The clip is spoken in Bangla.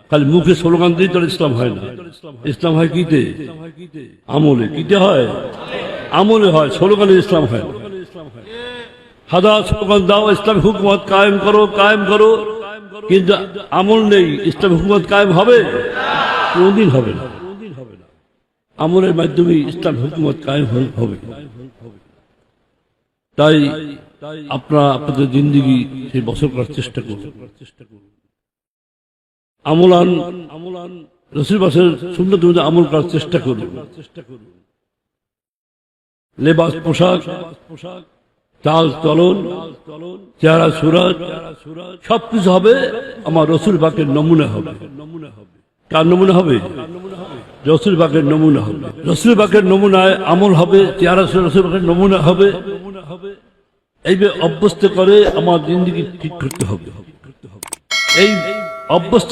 খালি মুখে স্লোগান দিয়ে তো ইসলাম হয় না। ইসলাম হয় কিতে? আমলে। কিতে হয়? আমলে হয়, স্লোগানে ইসলাম হয়। হাজার স্লোগান দাও ইসলাম হুকুমত কায়েম করো, কায়েম করো, কিন্তু আমল নেই, ইসলাম হুকুমত কায়েম হবে? কোনদিন হবে না। আমলের মাধ্যমে ইসলাম হুকুমত কায়েম হবে। তাই আপনারা আপনাদের জিন্দেগি সেই বছর করার চেষ্টা করুন। আমলান রসুল বাসের সুন্নাত অনুযায়ী আমল করার চেষ্টা করুন। লেবাস, পোশাক, চাল চলন, চেহারা সুরত সবকিছু হবে আমার রসুল পাকের নমুনা হবে। কার নমুনা হবে? রসুল পাকের নমুনা হবে। রসুল পাকের নমুনায় আমল হবে, চেহারা সুরত রসুল পাকের নমুনা হবে। এইভাবে অভ্যস্ত করে আমার জিন্দেগি ঠিক করতে হবে। এই অভ্যস্ত